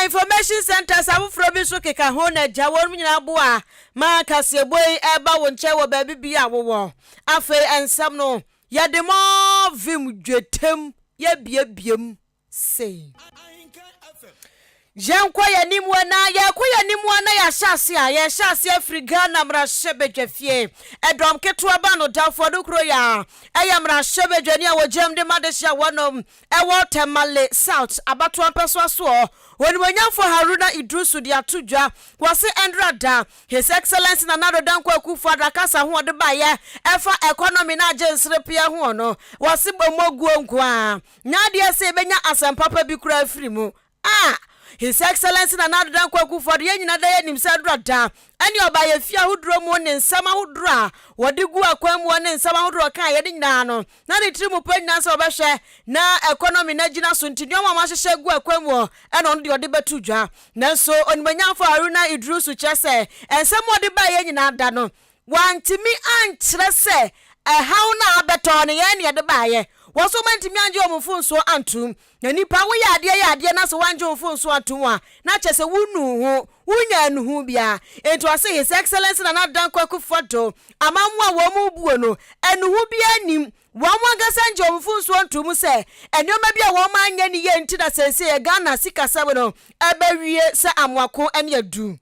information centers abufro bi so keka ho na gya won nyina boa ma Kasiebo eba wo nche wo ba bibia wo afa ensam no ye de mo vim dwetem ye biebiem sei Jankwa ya nimwana ya kuya nimwana ya shasi ya shasi Afrika na mrashebe jefie edom ketua ba no dafo dukro ya eya mrashebe jani awo jemde madesha wonom ewo temale south abato ampeso aso woni manyamfo Haruna Idrusu dia tudwa wase endrada his excellence na nado danko akufo adakasa ho de baye efa economy na agensre pia ho no wase bomoguo nkwa na dia se benya asempapa bi kura afirimu His Excellency na nado danko akufo de nyina da yanim se drada ani oba ye fia hudro mu ne nsama hudro a wode gu akwam wo ne nsama hudro kan ye de nyina no na de trimu panya se obehwe na economy na gina so ntini o mama hyehye gu akwam wo ena on de ode betudwa nanso onimanyamfo Haruna Idrusu chese ensam ode ba ye nyina da no wantimi ankyere se ehaw na abeto ne ye ne de ba ye woso mantimi anje omfunso antum na nipa wo yade na so wanje omfunso antum a na chese wunu ho wunya nuhu bia ento ase His Excellency na nadanko akufo amamwa wo mu buo no enuhu bia nim wamwa gasanje omfunso antum se enoma bia wo manya ni ye nti na sense ye Ghana sikasa no abawie se amwako ene adu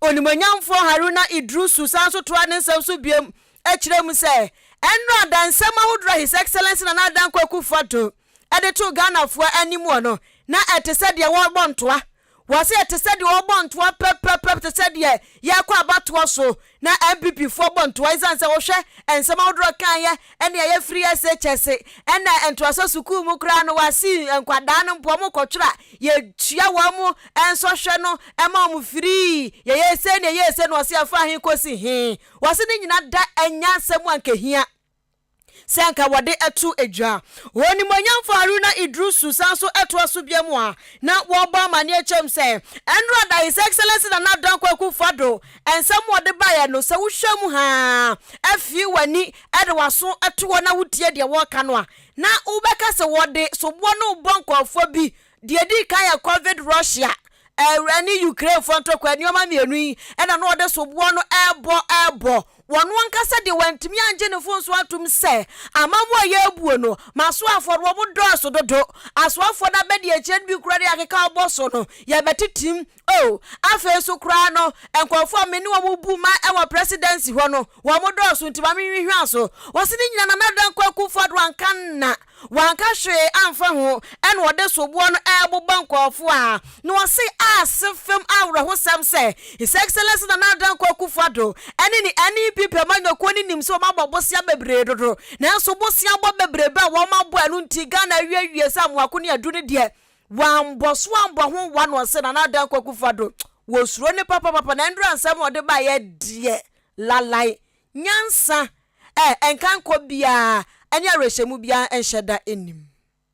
onimanyamfo Haruna Idrusu sanso toa ne nsam so biem ekirem se enro dansema hudra His Excellency na nadanko akufo edeto Ghana fo animu no na etese de wo bontoa wase etese de wo bontoa pep etese de yakwa abatoa so na MPP fo bontoa izanse wo hwe ensema hudra kan ye ene ye free SHS ene entoaso sukuu mu kra no wasi enkwada no mpo mu kotwra ye tua wa mu enso hwe no ema mu free ye se no wase afa hin kosi hin wase ni nyina da enya asemu ankehia Sanka wade etu edwa woni manyamfo Haruna Idrusu sanso etu asobiamu a na wo ba mane echem se enro da His Excellency na nadanko akufado ensam wode baye no se wohwam ha afi wani ede waso etu wona wutie de wo ka no a na ubeka se wode so bo no bonkofo bi de di kan ya COVID Russia ani Ukraine fonto kwa nioma mienu yi ena no wode so bo no ebo wonu ankasa de wantimi anje ne fonso atum se amamwo ye abuo no maso aforo wo doso dodo aso afo da be de echen bi kura de akeka oboso no ye betitim afa so kura no enkofo ameni wo mubu ma ewa presidency ho no wo mo doso ntima mi hwi aso wose ni nyina na nadan kwa kufado ankanna wanka hwe amfa ho en wode so bo no ebo bankofo a no wose asefem awre ho sam se His Excellency na nadan kwa kufado eni pipe manyo kwoni nim so mabobosia bebre dodo na so bosia bo bebre ba wo mabo anu nti Ghana wie sam wakoni adu ne de wamboso ambo ho wa no se na nadan kwa kufado wo suro ne papa na ndru ansam ode ba ye de lalai nyansa enkanko bia anya rehemu bia enhyeda enim.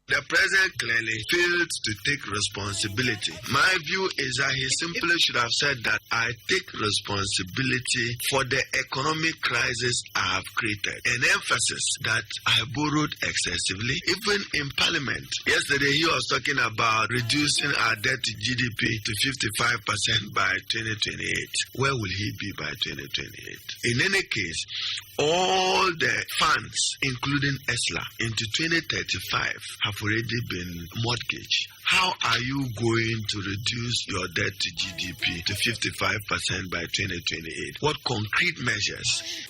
The president clearly failed to take responsibility. My view is that he simply should have said that I take responsibility for the economic crisis I have created. An emphasis that I borrowed excessively, even in parliament. Yesterday he was talking about reducing our debt to GDP to 55% by 2028. Where will he be by 2028? In any case, all the funds, including ESLA, into 2035 have already been mortgaged. How are you going to reduce your debt to GDP to 55% by 2028? What concrete measures?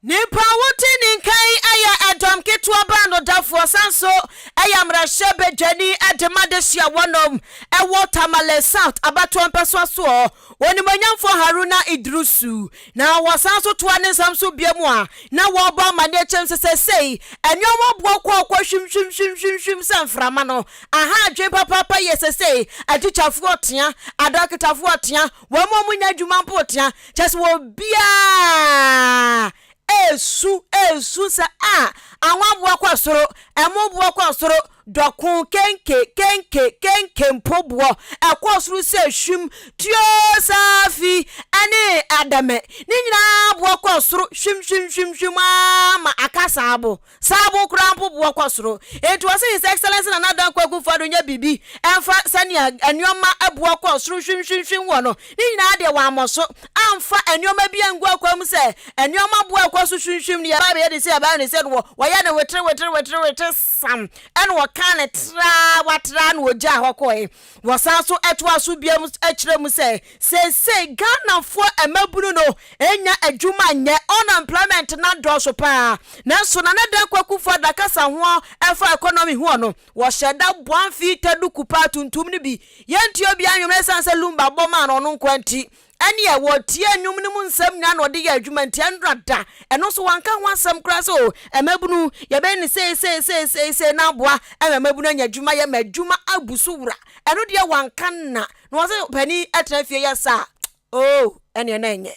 Nipa wuti ninkai aya edom ketua bando dafo sanso aya mrashebe jani edemadeshia wonom ewo tamale south abato ampeso so woni manyamfo Haruna Idrusu na wasanso toa ne samso biamu a na wo ba mane chem sesei enyomo bwoko hwim sanframa no aha adwe papa yesesei ajichafo otia adakitafo otia wo munya dwuma mpotia chese wo bia esu sa anwa bua kwa soro emo bua kwa soro dokun kenke mpobuo ekosuru se hwim tio safi ane adame ni nyina bo kosuru hwim ma akasa abo sabo kura mpobuo kosuru etu wase his excellence na nadan kwaku fado nya bibi emfa sania anuoma abuo kosuru hwim wono ni nyina de wa amoso amfa anuoma bi angu akwam se anuoma buo kosuru hwim ni ya ba be de se aba ne se wo ya na wetre sam en wo kan tra watra na oja hokoi wo san so eto aso biam akire mu se Ghana fo emabunu no enya adwuma nye unemployment na do so pa na so na da kwaku fo da kasa ho efa economy ho no wo sheda bonfi teduku pa tuntum ni bi yentio bi anwom san se lumba boma no nkwanti ani e wo tie anwum ni mu nsam nya no de ya adwuma ntia nrada eno so wanka ho asam kra so emabunu ye be ni se na boa emabunu anya adwuma ye madwuma abusu wura eno de wanka na no se pani atrafie ya sa oh ene na enye.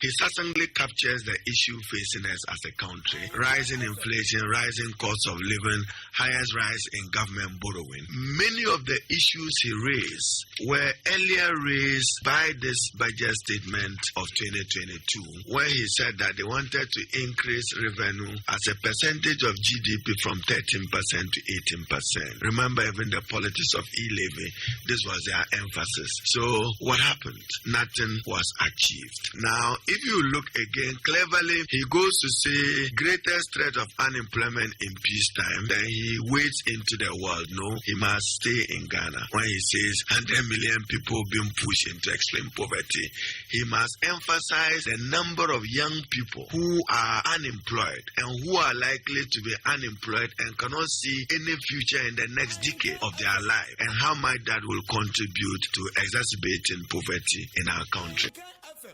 He certainly captures the issue facing us as a country: rising inflation, rising cost of living, highest rise in government borrowing. Many of the issues he raised were earlier raised by this budget statement of 2022, where he said that they wanted to increase revenue as a percentage of GDP from 13% to 18%. Remember, even the politics of e-levy, this was their emphasis. So what happened? Nothing was achieved. Now, if you look again cleverly, he goes to say greatest threat of unemployment in peacetime. Then he wades into the world. No, he must stay in Ghana. When he says 100 million people being pushed into extreme poverty, he must emphasize the number of young people who are unemployed and who are likely to be unemployed and cannot see any future in the next decade of their life, and how much that will contribute to exacerbating poverty in our country.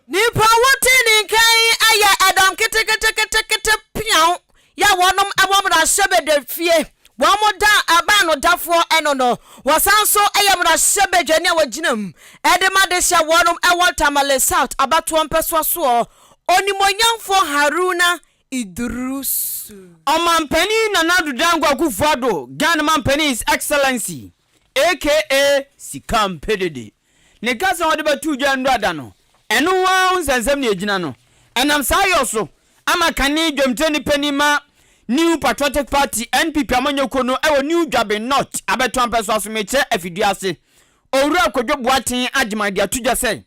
Nipa wotini kai aya adam kete piao ya wonom abomra shebe de fie womo da abano dafo enono wasanso aya mra shebe dwane waginam edema de sha wonom Tamale South abato mpeso so onimonyamfo Haruna Idris Omampani Nanadu Dangwa Kufuado Ghana Mampani His Excellency aka Sikam Pedede ne kasa wode batu dwa dano enu wa unsensem ne agina no enam sayo so ama kane dwomteni panima New Patriotic Party NPP amanyoko no ewo New Dwabe North abeto ampeso asomeche afiduase owura kodwo boaten agimade atudwa sei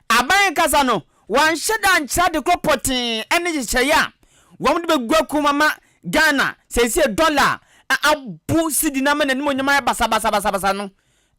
aban kasa no wan sheda ncha de kropotin ene gicheya wom de begua kumama Ghana sese dollar abu sidi na mena nimo nyama basa no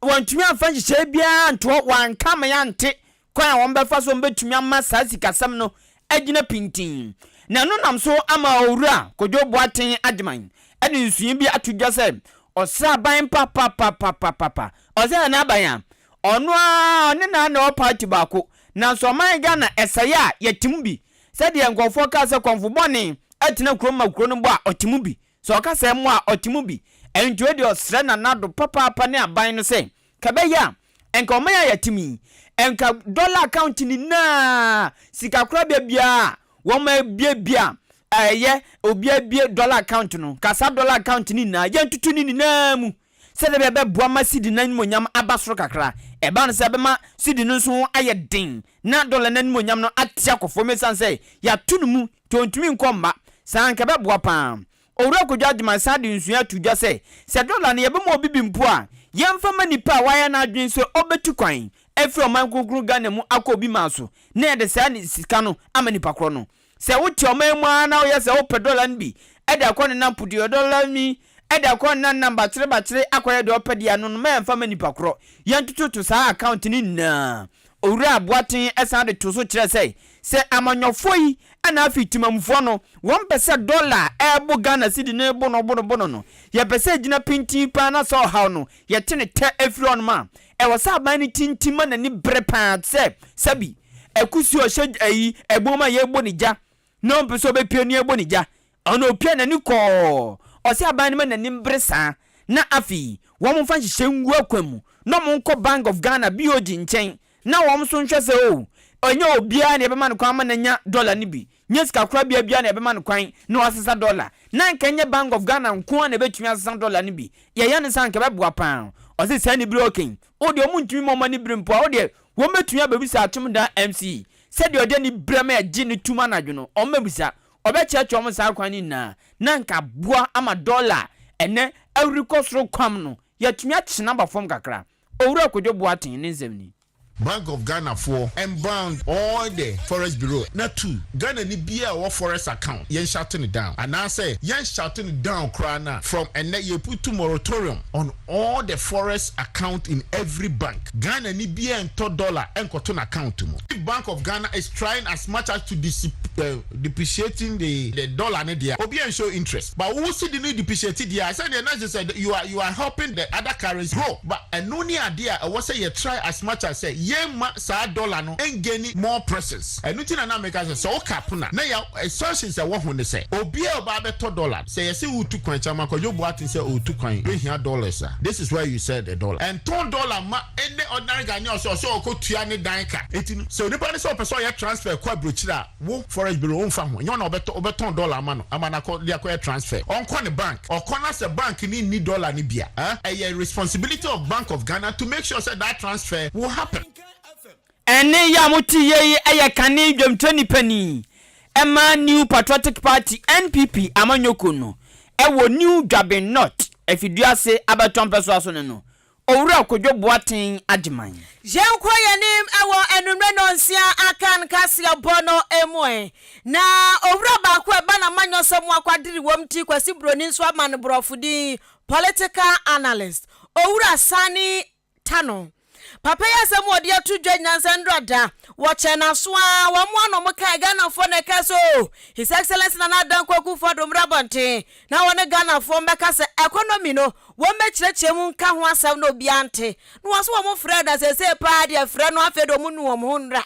wantumi amfa giche bia nto wan kama ya nte kwa won befa so mbetumi amma sasi kasam no agina pintin na no nam so ama owura kodwo boaten agman ene nsuye bi atudwa se osa ban papa osa na aban ono a ne na party bako na so man Ghana esaya yetimu bi se de nkofo ka se konfo bone atina kroma kro no bo a otimu bi so ka se mo a otimu bi enjo de osre na nado papa ne aban no se kabeya enka omaya yetimi enka dollar account ni na sika kra bia woma bia obia dollar account no kasa dollar account ni na yentutu ni na mu se de be boa masidi nan monyam abasoro kakra e ba no se be ma sidi no so aye din na dollar nan monyam no atia kofo mesan se ya tunu mu tontumi nkomba san ka be boa pa owura kodwa adima sadi nsuya tudwa se dollar ne ye be mo bibi mpo a yemfa manipa waya na adwen so obetu kwan efri oman kokuru Ghana mu akobi maso na de sa ni sika no amanipa kro no se wuti oman mu ana wo ye se wo pe dollar nbi e da kɔ ne na pudi dollar mi e da kɔ na number 3 akoye de opedi anu no memfa manipa kro yentututu sa account ni na owura aboaten esa de to so kire se amanyofo yi ana afitimamfo no won pese dollar ebo Ghana cedi na ebo no bono no ye pese gina pinti pa na so haw no ye tene te afri on ma e wasa aban ni tintima na ni brepa se sabi ekusi o she ayi eboma ye ebo ni ja no pese obepie ni ebo ni ja ono opie na ni ko o se aban ni na ni bresa na afi won mfa hihye ngu akwamu no mo nko Bank of Ghana BOG nchen na won so nhwe se o onye obia na ebe man kwan ma na nya dollar ni bi nyesika kura bia na ebe man kwan na wasesa dollar na nkenye Bank of Ghana nko na betumi asan dollar ni bi ye ya ne san ke beboa pan o se sani broken o de omu ntumi mo ni brempo o de wo metumi ababisa atom da MC se de o de ni brema agi ni tuma na dwono o mabisa o be cheche o mo sa kwani na nka boa ama dollar ene awrikosro kwam no yatumi achina ba fom kakra owura kodwo boaten ne nsem Bank of Ghana for and bound all the forest bureau. Not two. Ghana ni bia or forest account. Yen shutting it down. And I say yen shutting it down krana from and then you put to moratorium on all the forest account in every bank. Ghana ni bia and $2 and cotton account to mo. The Bank of Ghana is trying as much as to depreciating the dollar ne obi and show interest. But who see the new depreciated there? I said the said you are helping the other currency grow. But and no near idea I was say you try as much as say yema sa dollar no and gaining more presence. And nothing na make us so kapuna. Na ya sources say what when they say obi e ba beto dollar. Say you see who took coin chama ko you boatin say o 2 coin. We here dollars. This is where you said the dollar. And $2 ma any ordinary Ghanaian so ko tua ne dan ka. So the person so person ya transfer kwa brochira wo forest bureau on fam. You na obeton dollar ma no. Amana ko dia ko transfer. On ko ne bank. Or corner say bank ni dollar ni bia. A responsibility of Bank of Ghana to make sure that transfer will happen. Ene ya muti ye eye kane dwamtani pani ema New Patriotic Party NPP amanyoko no ewo New Dwaben North efiduase abeton peso aso ne no owura kodwo boaten agiman Jenkwa yanim ewo enumre no nsia Ahenkan Kasiebo no emoe na owura ba ko eba na manyosam akwadiri womti kwasi broni nso amane brofudi political analyst owura Sani Tano Papa ya semu odi atu dwanya sandroda wache na soa wa mu no muka Ghana fo ne kaso His Excellency na Ahenkan Kasiebo mrabonte na wona Ghana fo mbeka se economy no wo mechirechie mu nka ho asem no bi ante no waso wo freda se pa dia frɛ no afedo mu no wo nra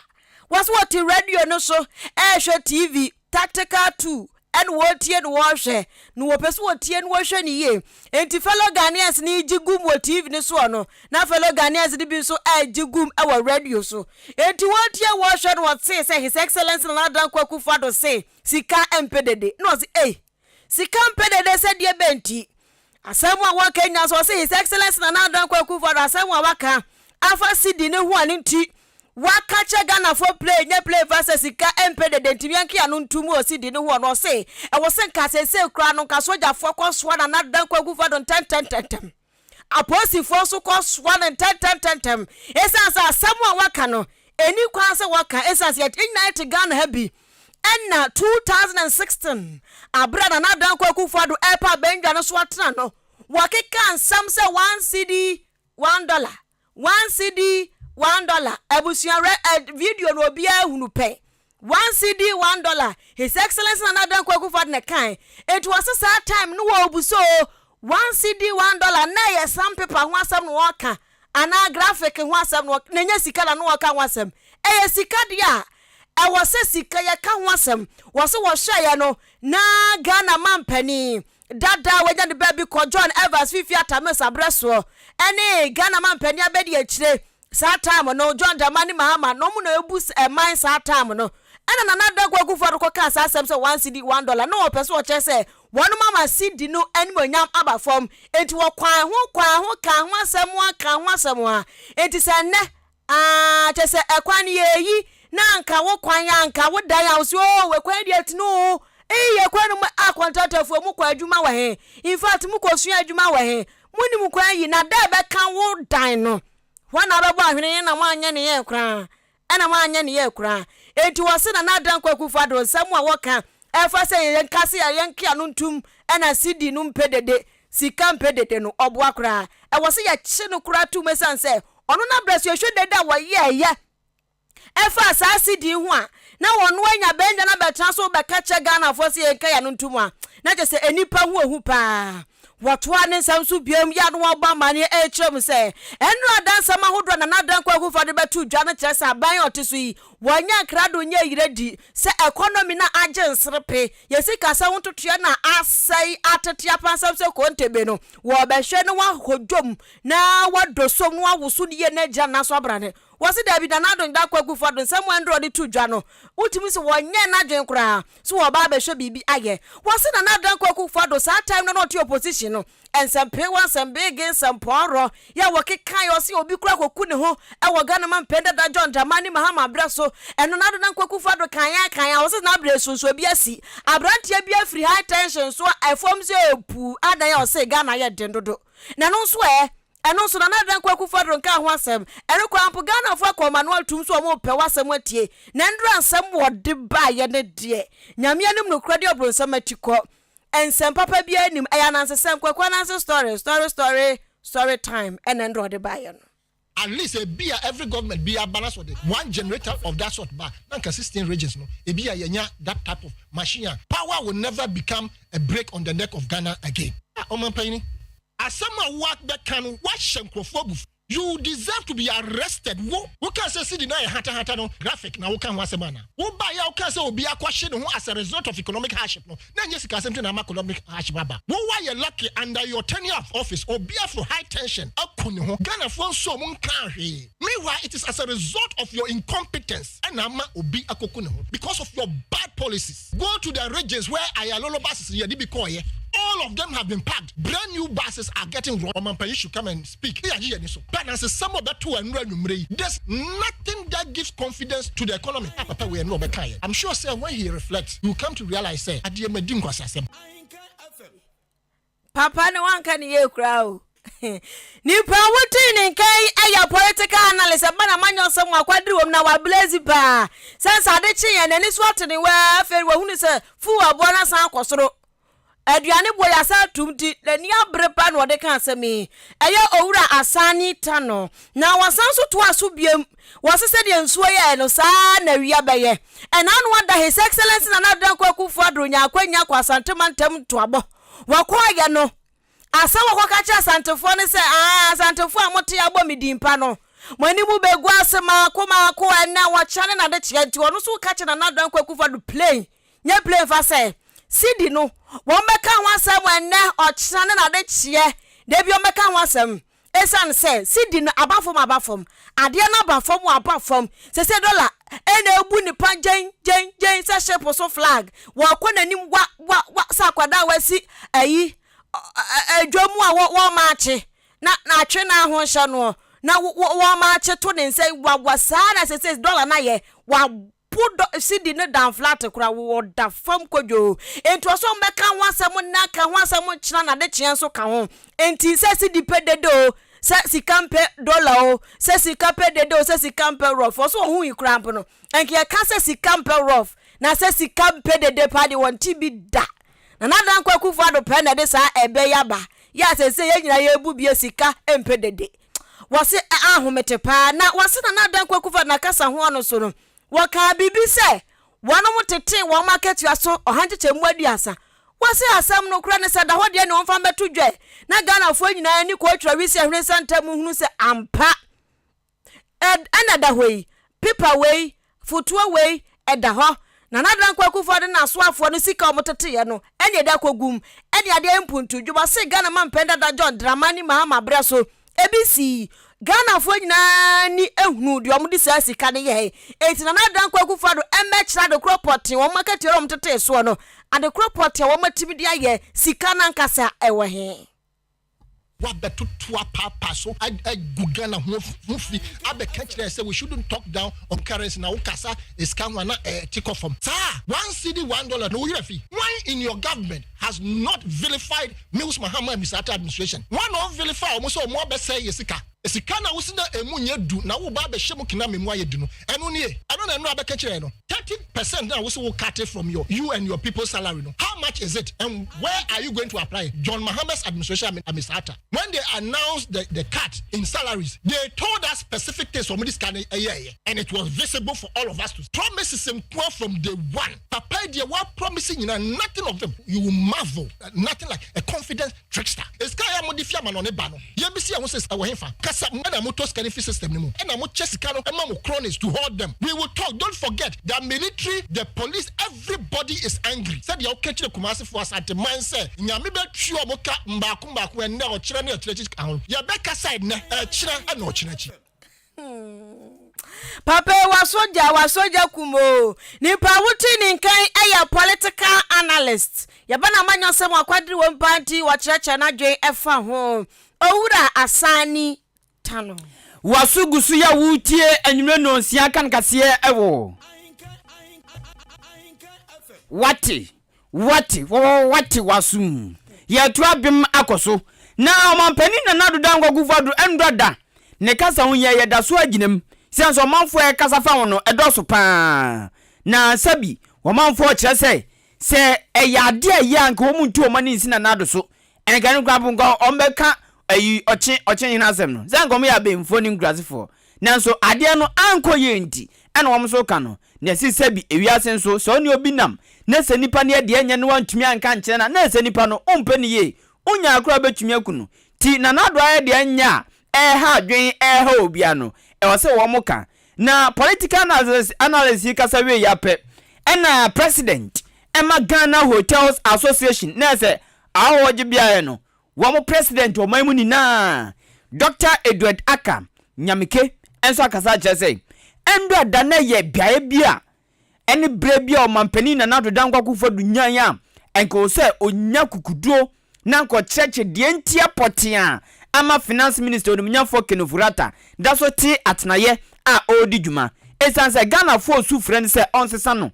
waso wo ti radio no so ehwe TV tactical 2 and what tie no hwe no wo pese wo tie no hwe ni ye enti fellow Ghanaians ni jigum wo TV ni so no na fellow Ghanaians di bi so jigum e wo radio so enti wo tie wo hwe no what say His Excellency na Ahenkan Kasiebo say sika empedede no say sika empedede se die benti asemu a waka nya so say His Excellency na Ahenkan Kasiebo asemu a waka afa sidi ne ho ani nti waka che Ghana for play nye play versus sika empedede ntimi anke anu ntumu osidi ne ho no say e wo se nka se kura no nka soja fo ko so na Ahenkan Kasiebo ten aposi fo so ko so na ten esa sa asemu a waka no eni kwa se waka esa se ignite Ghana happy enna 2016 abra na Ahenkan Kasiebo epa benja no so atena no wakeka nsam se 1 cedi $1 1 cedi $1 ebusia video no bia hunu pe 1 cedi $1 His Excellency na Ahenkan Kasiebo ne kan it was a time no wo obuso 1 cedi $1 na ye sam paper ho asam no waka ana graphic ho asam no na nya sika na no waka ho asam eye sika dia e wo se sika ye ka ho asam wo se wo hwa ye no na Ghana mampani dada wenya de baby ko John Evans fifi atames abreso ene Ghana mampani abedi akire sa time no John Dramani Mahama no mu na ebus man sa time no ena na Ahenkan Kasiebo ko ka sa asem se 1 cedi $1 no opese o che se wonu mama cedi no enimonyam aba form enti wo kwan ho ka ho asem a enti se ne che se ekwan yeyi na nka wo kwan ya nka wo dan ya so we kwan di atino ye kwan mu akontatafu mu kwa adwuma wa he in fact mu kosua adwuma wa he muni mu kwan yi na da be kan wo dan no wana bebo ahwene na mwanya ne ye kra ana mwanya ne ye kra enti wose na Ahenkan Kasiebo samu a woka efa se yenkase ya yenke anu ntum ana sidi no mpedede sika mpedede no oboa kra e wose ye kye no kra tu mesan se ono na braso hwede da wo ye efa sa sidi ho a na wono anya benja na betra so be ka che Ghana fo se yenke ya no ntum a na je se enipa ho ehu pa watwa ne samsu biam ya no oba mane e chrem se enu adansa ma hodro na Ahenkan Kasiebo de betu dwa ne kire se aban oteso yi wanya krado nya yiredi se economy na agensrepe yesika se wontotua na asai atetia pansam se kontebe no wo be hwe no wa hodwom na wadosom no awoso ne ye na gya na so abrane was it David and I don't that quick for the someone draw the two jano. Ultimately, 1 year not drink cry. So a barber should be aye. Was it another quick for the sad time not your position? And some pay one, some big and some poor. Ya work it kind or see or be crack or couldn't ho. Our gunman pended that John Damani Mahama Brasso and another quick for the kaya was not brasso so be a sea. A brand here be a free high tension so I forms you poo. I say Ghana yet dendo. Nanon swear. And also another kwaku fadron ka hwasem ere kwampo Ghana fo manual tum so mo pe wasem atie nandra nsem wode ba ye ne de nyame anim no krade obronsam atiko ensem papa bia anim eya nansesem kwaku nanse story time and nandra de ba ye no at least a beer every government be a balance with it. One generator of that sort bar nan 16 regions no e be yenya that type of machine. Power will never become a break on the neck of Ghana again. Omanpani as someone work that can watch Shankrophobe, you deserve to be arrested. Who can say deny hata no graphic now can was a man. Who buy your cancer will be a question who as a result of economic hardship. No, then yes, something economic hardship. Who why you lucky under your tenure of office or be for high tension? Ghana phone so moon carry. Meanwhile, it is as a result of your incompetence and Nama will be a cocoon because of your bad policies. Go to the regions where Ayalolo buses here all of them have been packed. Brand new buses are getting wrong. You should come and speak. But as some of that two and there's nothing that gives confidence to the economy. I'm sure, sir, when he reflects, you come to realize, sir, Papa no one can hear crowd. Nipa wotini kai aya political analyst bana manyo somwa kwadru na wa blaze ba. Sense ade chi ye nani swat ni wa fe wa hunu se fu abo na san kwosoro. Aduane boya sa tumti ni abrepa no de kan asemi eye owura asani tano na wasan so to aso biem wasese de nsuo ye no sa na wia beye enanu wanda his excellency na nadan kwaku fadro nya kwanya kwa santemantam to abo wakwa no asa wakwa cha santefo ne se santefo amote abo midimpa no mwani mu begu asema akoma na wachane na de chianti wono so kache na nadan kwaku fadro play nya play fa say Sidi no, won meka wansam enne ochane na de chie. Debi o meka wansam. Esan say, Sidi no abafom. Ade na abafom. Se dollar ene ebu ni pan jen se shape so flag. Wa kwona nim wa sa kwada wasi ayi adwamu a wo maache. Na atwe na ho hye no. Na wo maache to ne nse wa saa na se dollar na ye wa put Sidi no down flat kura wo da fam kojo ento so meka wansam na ka wansam china na de chien so ka ho enti se Sidi pededo se sikampe dollar o se sikampe dedo se sikampe rough so hu ikramp no enke ya ka se sikampe rough na se sikampe dede padi won tibi da na nadan kwaku fado pe na de sa ebe ya ba ya se ye nyina ye bu bie sika empedede wose ahomete pa na wose na nadan kwaku fado na kasa ho no so no waka bibi se wana mutete wa market ya so ohancheche muaduasa wase asam no kura ne se da hode ne onfa beto dwe na Ghana fo nyina ni ko atwa wisi ahwe santa mu hunu se ampa anada hoi paper way footwear way eda ho na nadan kwaku fo de na so afo no sika omotete ye no ene da kogum ene ade empuntu dwo se Ghana mampenda da John Dramani Mahama Braso ebisi Ghana fo nyina ni ehunu de omudi sa sika ne ye enti na nadan kwaku fado emechra de cropot won market rom tete so no and the cropot won matimi de aye sika na nkasa ewe he what better to a papa so I Ghana hofli abe catch say we shouldn't talk down on currency na ukasa is can wana take off from sir $1 $1 no you fee why in your government has not vilified Mills Mahama Misata administration one of vilify almost more be say yesika esika na wosina emunye du na wo ba be hye mu kina memu ayedu no eno ne eno na eno abeka kire no 30% na wosi will cut it from you and your people's salary no how much is it and where are you going to apply John Mahama's administration Misata when they announced the cut in salaries they told us specific things from this kind of year and it was visible for all of us to promises him from day one papa dia what promising nothing of them you will marvel nothing like a confident trickster eska ya modifia ma no ne ba no ye bisi ya wo se awo hefa and motor scanning system and I'm chesicano and cronies to hold them. We will talk. Don't forget the military, the police, everybody is angry. Said you catch the Kumasi for us at the mindset. Nyamibe chua moka mbakumba when now chirani church. Ya beka side chira and no chinachi. Papa wasoja kumo nipa wuti ninkan eya political analyst yabana manyo sem akwadiri won party wakyerɛkyerɛ na dwen ɛfa ho owura asani tano wasugusu ya wutie anwumre no nsia kan kaseɛ ɛwo wati wasum ya tuabim akoso na omampani na nadoda ngogufadu endoda ne kasa ho ye da so aginem sianso manfo e kasa fa wono edoso pa na sabi wo manfo kyerɛ sɛ eyade ayanka wo muntu omani nsi na nado so enkan kwapo ngo ombeka ayi oche hina asem no zanko me ya be mfo ni ngrasefo nanso ade no anko ye nti ɛna wɔn so ka no na si sabi ewiase nso so ne obi nam na se nipa ne de anya no wantumi anka nkyerɛ na se nipa no ompe ne ye unya akura betumi akunu ti na nado aye de anya ha adwen ha obia no e se wo muka na political analysis kasa we ya pe na president Emma Ghana Hotels Association na se awoje bia no wo president o man mu ni na Dr. Edward Aka Nyamike enso akasa kye se endo adana ye bia bia ene bre bia o mampani na nado dankwa kufodu nyan ya enko se onya kukuduo na nko cheche de ntia potia ama finance minister odumnyafo Kenofurata da so ti atenaye a odi djuma esanse Ghana fo su friend se onsesa no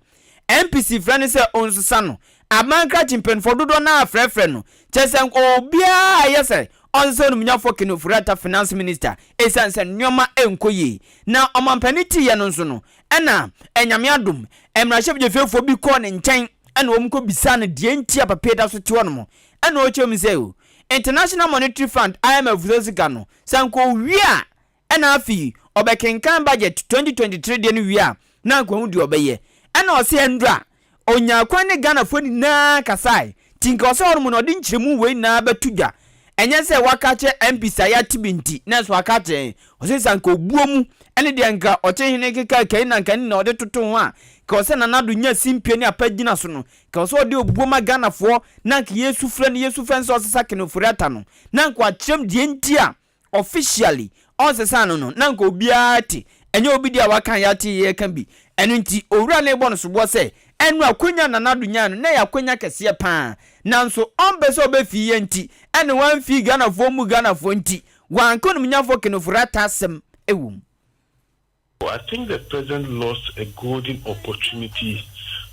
MPC friend se onsesa no amankra chimpen for dodo na frefre no chesen obia yese onsesa odumnyafo Kenofurata finance minister esanse nyoma enkoye na omampaniti ye no nso no ena enyame adom emrahye fefo bi ko ne nchen ena omko bisa ne de ntia papeda so ti wono mo ena o chem se o International Monetary Fund IMF zosika no sanko wia ena afi obekenkan budget 2023 de no wia na nko hu de obeye ena o se ndra onya kwan ne Ghana foni na kasai tinka o se hono no de nkyeremu we na batudwa enye se wakache MPC ya tibinti na so wakache o se sanko buomu ene de nka o che hene keka kai na nka ni na o de toto ho a ka o se na nado nya simpie ni apagina so no ka o se o de obuoma Ghana fo na nka Yesu fre nso osesa Kenofurata no na nka akyem de ntia officially osesa no na nka obiati enye obi dia wakan ya ti ye kan bi eno nti owura na ebo no so bo se enu akonya na nado nya no na ya akonya kese pa nanso ombeso obefi ye nti ene wan fi Ghana fo nti wan konum nya fo Kenofurata asem ewum. I think the president lost a golden opportunity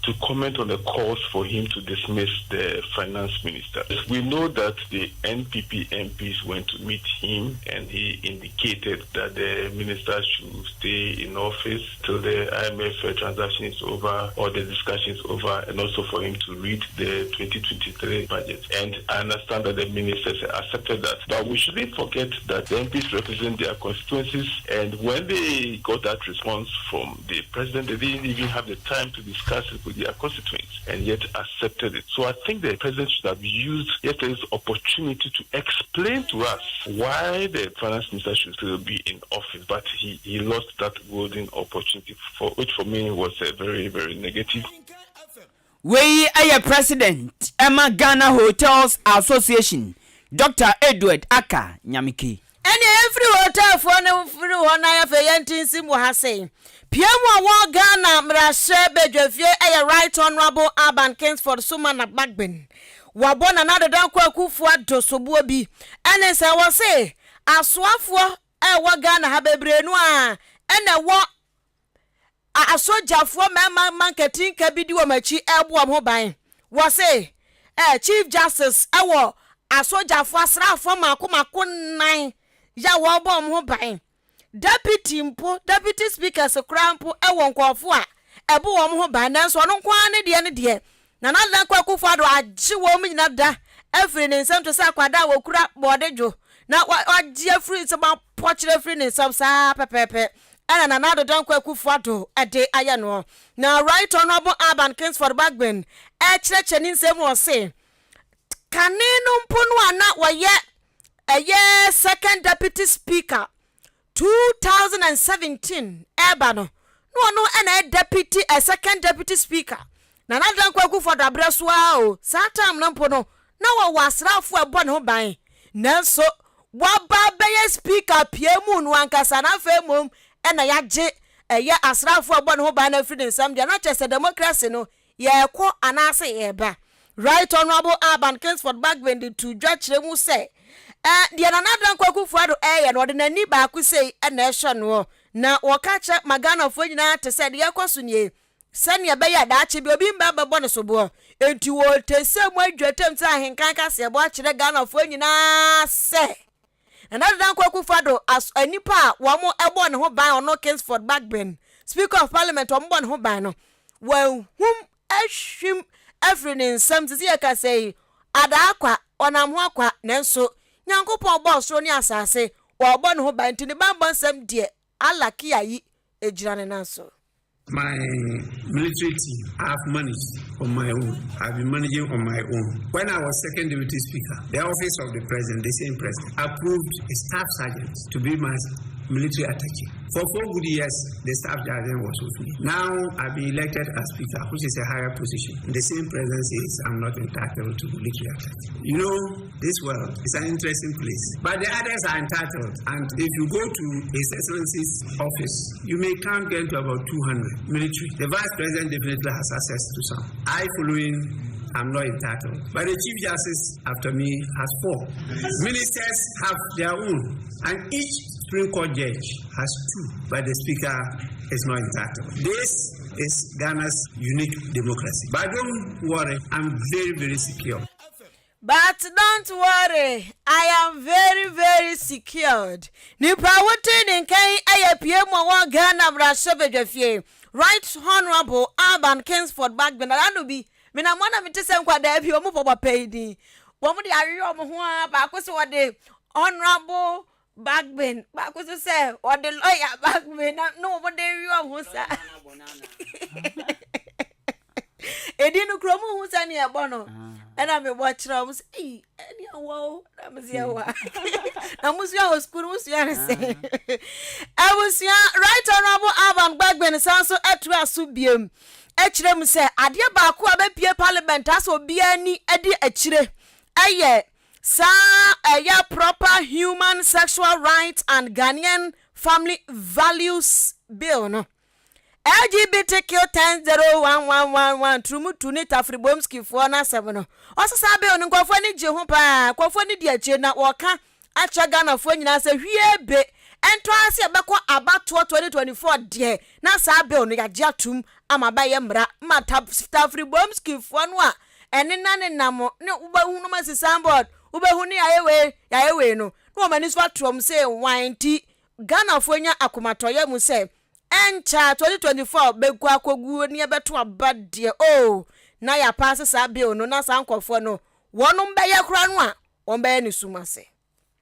to comment on the calls for him to dismiss the finance minister. We know that the NPP MPs went to meet him and he indicated that the minister should stay in office till the IMF transaction is over or the discussion is over, and also for him to read the 2023 budget. And I understand that the ministers accepted that. But we shouldn't forget that the MPs represent their constituencies, and when they got that response from the president, they didn't even have the time to discuss it with their constituents and yet accepted it. So I think the president should have used yesterday's opportunity to explain to us why the finance minister should still be in office, but he lost that golden opportunity, for which for me was a very, very negative. We are president Emma Ghana Hotels Association, Dr. Edward Aka Nyamike. Any every hotel for no free one I have a yantin sim wa say. Piemo wa Ghana mrashe bedwefie a right honorable Urban Kingsford Sumana Bagbin. Wabona another danko akufo dosobuo bi. Ene se wo say aswafo wa Ghana ha bebrenu a ene wo asojafo marketing ka bi di wo machi ebo am ho ban. Wo say Chief Justice ewo asojafo asrafo makoma nan ya wo bom ho ban. Deputy Speaker Sokrampo ewo nkofo a ebo wo ho ban nanso no kwa ne de na na kwa kufo ado agye wo mu nyina da afri ne nsam to sa kwada wo kura bodejo na agye afri se ba pochire afri ne nsam sa pepepe ana na do dan kwa kufo ado ade aya no na right honorable Urban Kingsford Bagbin kyerɛkyerɛ ne nsam wo se kaneno mpono ana wo ye second deputy speaker 2017 ebano no ana deputy a second deputy speaker na dan kwa kufo do abreso a o satam na mpono na wo wasrafo ebo ne ho ban nanso waba beye speaker piemu no ankasa na femom ena yagye eye asrafo abɔ ne ho ban na free nsam dia na chese democracy no ye kɔ anase ye ba. Right Honorable Urban Kingsford Bagbend to judge mu say dia na nadan kwakufu ado ye no de nani ba ku sei na ehwe no na wɔkacha magana fo nyina te sɛ de yakɔso nie sɛnea bɛyɛ daache bi obi mba bɛbɔ ne sobo enti wo tese mu adwatem sɛ Ahenkan Kasiebo akyerɛ Ghana fo nyina sɛ na nadan kwakufu ado as anipa wo mo ɛbɔ ne ho ban ɔno Kingsford Bagbend Speaker of Parliament ɔmbɔ ne ho ban no wɔhum ahwim afri ne nsam sisi yɛ ka sɛ ada akwa ɔnam ho akwa nanso Nyankopɔn bɔ soro ne asase wɔbɔ ne ho ban nti ne ban bɔ nsam die alaki ayi ejirane nanso. My military team, I have managed on my own. I've been managing on my own. When I was second deputy speaker, the office of the president, the same president, approved a staff sergeant to be my military attaché. For 4 good years, the staff sergeant was with me. Now I've been elected as speaker, which is a higher position. The same president says I'm not entitled to military attaché. You know, this world is an interesting place, but the others are entitled. And if you go to His Excellency's office, you may count get to about 200 military. The vice president definitely has access to some. I following, I'm not entitled. But the Chief Justice after me has 4. Ministers have their own. And each Supreme Court judge has 2. But the Speaker is not entitled. This is Ghana's unique democracy. But don't worry, I'm very, very secure. But don't worry, I am very, very secured. Nipa wotin in kai ayapie mo wa Ghana mrashebedwafie. Right Honorable Urban Kingsford Bagbend anu bi me na mona me tese nkwada bi omo popo paydi. Wo mo de awe omo ho a ba ko se wo de Honorable Bagbend ba ko se wo de lawyer Bagbend no mo de wi omo sa. Edinu kromo hu sa ne ebo no. Ena me watchra mus eni awo na mzia wa na musua ho school musua ne se abusia Right Honorable Urban Bagbend sanso atu aso biem ekire mu se ade ba ko abepie parliament aso bia ni edi ekire eye sa eye proper human sexual rights and Ghanaian family values bill no LGBTQ 100111 trumutu ni tafribomski fo na sebno osesa be onu nkofo ni je ho pa nkofo ni di ache na woka acha Ghana fo nyina se hwie be ento ase ebekọ abato 2024 de na sa be onu ya je atum amaba ye mra ma tafribomski fo no a ene na ne namo ne ubahu no masisambod ubahu ni yayewe no no mani so atrom se wanti Ghana fo nya akomatoye mu se encha 2024 begwa akogu ni ebeto abade na ya pass sa bill no na sankofo no wonum beye kura no a won beye ni sumase.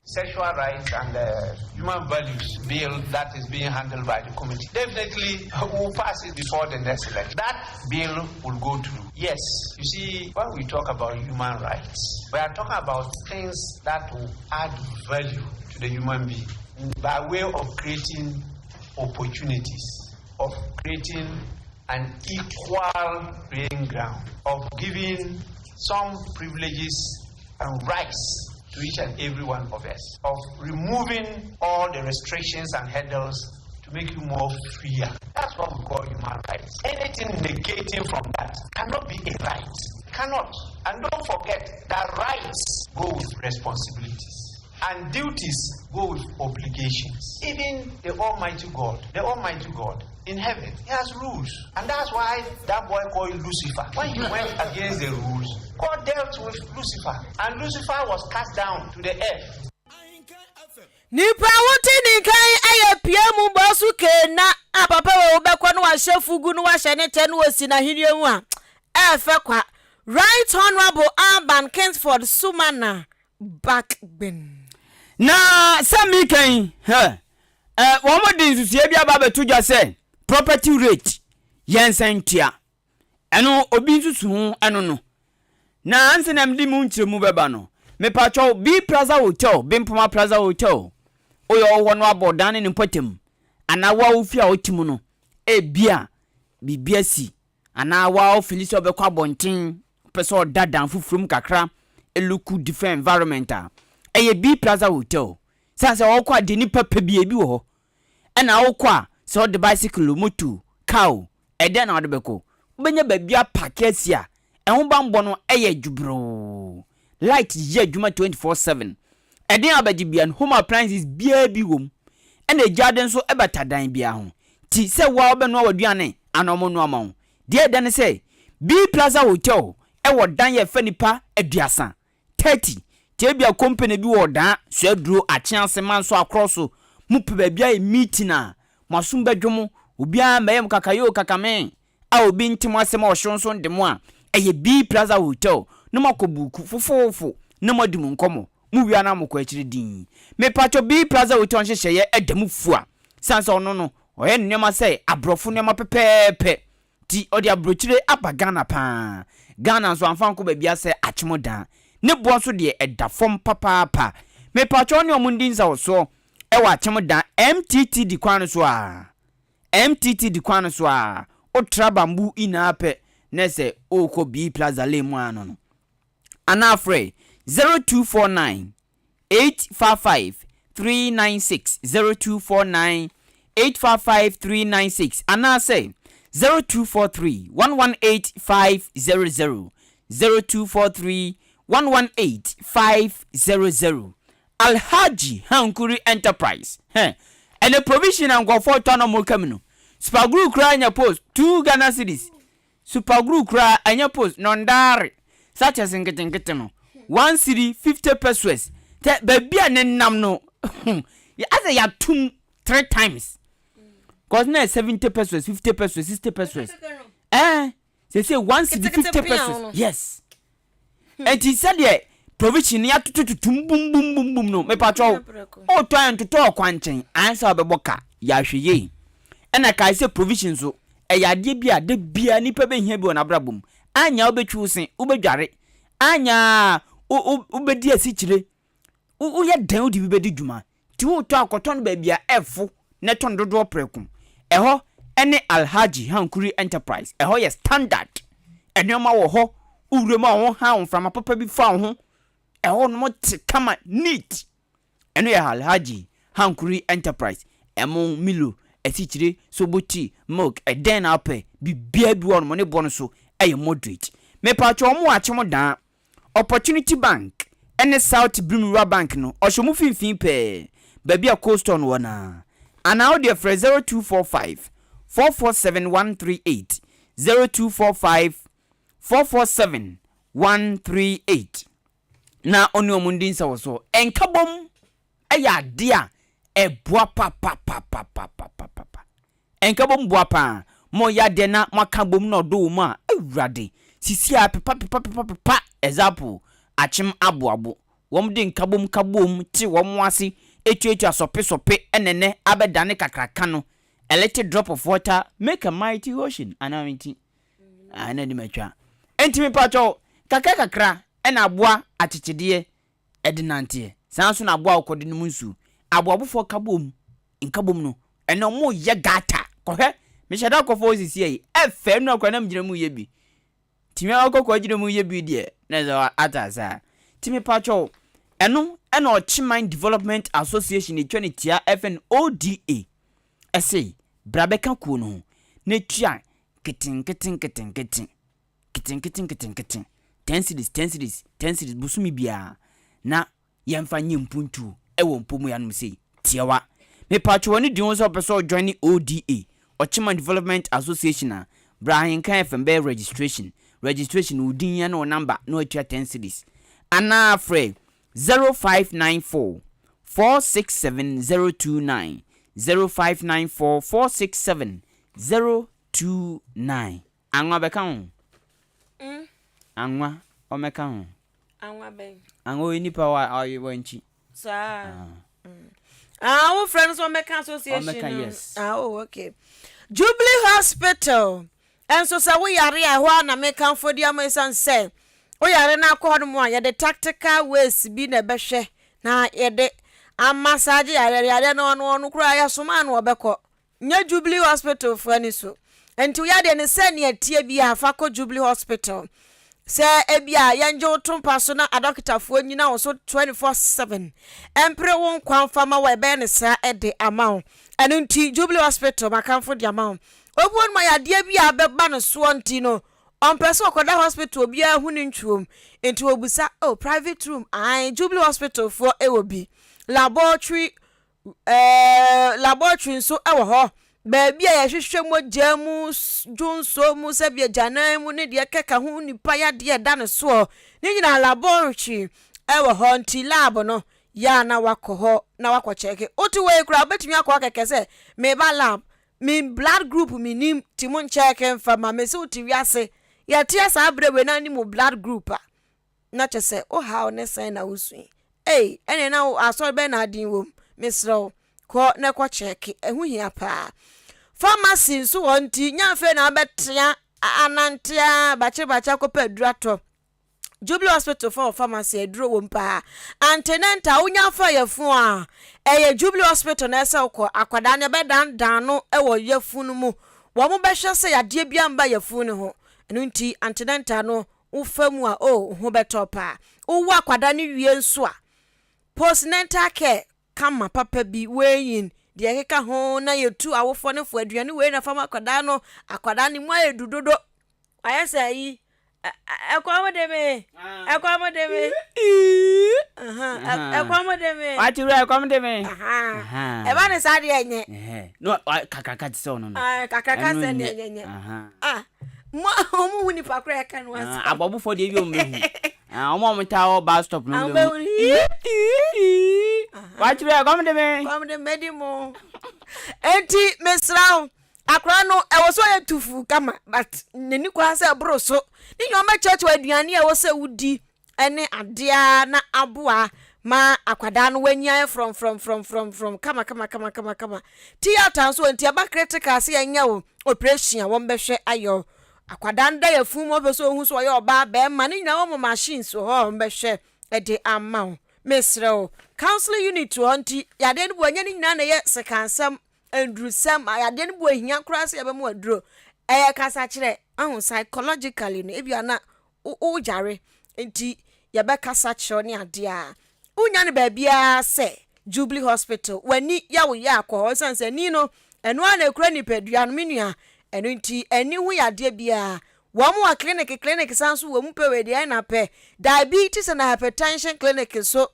Sexual rights and human values bill that is being handled by the committee definitely will pass it before the next election. That bill will go through. Yes, you see, when we talk about human rights, we are talking about things that will add value to the human being by way of creating opportunities, of creating an equal playing ground, of giving some privileges and rights to each and every one of us, of removing all the restrictions and hurdles to make you more freer. That's what we call human rights. Anything negating from that cannot be a right. Cannot. And don't forget that rights go with responsibilities. And duties go with obligations. Even the Almighty God in heaven, He has rules. And that's why that boy called Lucifer, when he went against the rules, God dealt with Lucifer. And Lucifer was cast down to the earth. Nipa wuti ni kai ayapie mu bosu ke na apapa we obekwa no ahye fugu no ahye ne te no osi na hirie mu a efe kwa Right Honorable Urban Kingsford Sumana Bagbend. Na sami kan wo mo din susie bia ba betu dwa se property rate yensan tua eno obi nsusu hu eno no na anse na mdi mu nkyeremu beba no me pacho bi Plaza Hotel Bimpoma Plaza Hotel oyo wo no abodan ne potem ana wa ofi a otimu no bia bibia si ana wa ofilisi obekwa bonten peso dadan fufurum kakra eluku different environmental eye bi Plaza Hotel sanse wo kwa de nipa pa bi wo ho ena wo kwa so the bicycle moto cow eden na odebeko ubenya babia pakesia ehun bambo no eye djubro light ye djuma 24/7 eden abagibia home appliances bia bi wom ena garden so ebatadan bia ho ti se wa obenu awaduane anomo no ama ho de eden se B Plaza Hotel ewo dan ye fanipa aduasa 30 tebia company bi wo dan so aduro achianse man so across mu pe babia e meeting na masum badwomo obia mayem kakayo kakame a obi ntimo asema ohwonso ndemo a eye B Plaza Hotel no makobuku fofofo no madum nkomo mu wia na mokọ akiri din me pacho B Plaza Hotel hyehyeye edemu fua sansa ono no oye nnema sei abrofo nnema pepepe ti odi abrochire apagana pa Ghana so amfa nko babia se achimodan ne bo so de edafom papa me pacho ne omundinza wo so ewa achimodan MTT di kwan so a MTT di kwan so a o trabambu ina pe nese oko B Plaza le mu ano no anafre 0249 855 396 0249 855 396 anase 0243 118 500 0243 118 500 Alhaji Hankuri Enterprise and a provision and go for autonomous camino super group cry anya post 2 Ghana cedis super group cry anya post nondare such as ngeten no 1 cedi 50 pesos te babia nenam no as ya tum 3 times cause na 70 pesos 50 pesos 60 pesos they say 1 cedi 50 pesos yes and he said yeah provision ya tututum bum bum bum bum no me patro o to an to kwanchen ansa obeboka ya hweye ena kai say provision so eyade bia de bia nipa be hia bi wona brabom anya obetwu sen ubedware anya ubedi asikire ye dan odi bi bedi dwuma ti wo to akoton ba bia efo ne ton dodo prekum eho ene Alhaji Hankuri Enterprise eho ye standard enema wo ho urema wo ha onframa papa bi fa ho eho no kama neat eno ye Alhaji Hankuri Enterprise emo milo esichire soboti milk eden ape bibia bi won mo ne bon so eye moderate me pa cho mo achemo dan Opportunity Bank ene South Brimura Bank no oshomu finfin pe baby a coaston wana ana audio for 0245 447138 0245 447 138 na oni omundin sa woso enkabom aya dia eboa pa enkabom boa pa mo ya de na makabom no do mu a awurade sisi a pa example achim aboabo wom de nkabom kabom ti wom wase etu asope enene abedane kakraka no a little drop of water make a mighty ocean anawinti anani matwa entimi pacho kakra ena aboa achichide edinante sanso na aboa okode no nsu aboabofo kabom nkabom no eno mo ye gata kohwe me sheda kofo sisi yi efe no akwana mgyina mu ye bi timi akokọ gyina mu ye bi de na za atasa timi pacho eno Ochiman Development Association etwanitia FNODA essay brabeka ku no na tua keten 10 cities busumi bia na yemfa nyimpuntu ewo mpomu ya no sei tiawa me pacho woni di so person join ODA Ochiman Development Association Ahenkan FMB registration udin ya no number no atua 10 cities ana free 0594 467029 0594 467029 anwa beka ho anwa omeka ho anwa ben anwa enipa wa wanchi sa wo friends omeka association omeka yes okay Jubilee Hospital enso sa wo yare a ho na meka mfodi amasan say o yare na akọ mo a ye de tactical ways bi na behwe na ye de amassage yare na ono kura ya soma na obekọ nya Jubilee Hospital fani so enti ya de ne se ne atie bi afa ko Jubilee Hospital se ebia yanje otumpa so na adokitafo nyina wo so 24/7 empre won kwanfama we be ne sa ede amawo eno nti Jubilee Hospital makamfo dia ma obuon ma yade bia beba no so nti no on person okoda hospital bia hu ni ntwom enti obusa oh private room Jubilee Hospital for ewobi laboratory nso ewo ho ba bia ya hwehwe mogya mu junso mu se bia janan mu ne de keka hu nipa ya de da no so ni nyina laboratory ewo ho nti lab no ya na wakoho na wakocheke otu we kura betumi akọ keke se me ba lab me blood group me nim timun check mfa ma me se uti wiase ya tia sa abrewe na ni mu blood group a na chese o ha ne sen na usu ene na aso be na din wom misro ko na ko check ehu hia pa pharmacy nso wonti nya fe na betia anantia bache ko padurato Jubilee Hospital for pharmacy edro wompa antenenta unya fa yefun a eye Jubilee Hospital na ese ko akwada ne bedan no ewo yefun mu wo mo behwe se yade bia mba yefun ne ho enu nti antenenta no ufamu a ho betopa uwa akwada ne wie nso a postnatal care kama papa bi weyin de ekeka ho na yetu awofo ne fo aduane we na fama akwada ne mu ayedudodo ayesa yi ekwamodeme Wachuru ekwamodeme eba ne sade enye no kakaka tse no kakaka se ne enye mo hu ni pakra ya kan wasa abobufo de bi o mehu omo mta o bus stop no mehu Wachuru ekwamodeme di mo enti mesrao akra no ewoso ye tufu kama but neni kwa se bro so ni nyoma church aduane ewoso wudi ene adea na aboa ma akwada no wanya from kama theater so enti aba critical se anya wo operation wo mbehwe ayo akwada nda ya fumu obeso hu so ye oba be ma ni nyina wo machine so ho mbehwe ede amount mesreo counseling unit wonti yade no wanya ni nyina na ye sekansam andrusam ayade no bohia krase ya be mu aduro kasa kire ahun psychologically no ebia na o jare enti ya be kasa kire ni ade a unya ne ba bia se Jubilee Hospital wani ya wo ya akọ sanse ni no eno ana ekura ni pedua no menua eno nti eni hu ya de bia wo mu clinic sanso wo mu pe we de na pe diabetes and hypertension clinic so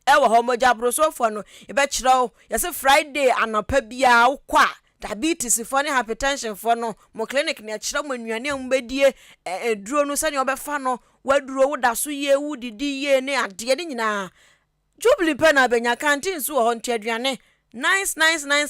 ewo homoja brosofo no ebe kirao yese Friday anopa bia ukwa diabetes for ne hypertension for no mo clinic ne akira mo nnuane ambedie eduro no sane obefa no waduro woda so ye wudidi ye ne ade ne nyina Jubilee pe na benya canteen so ho ntiaduane nice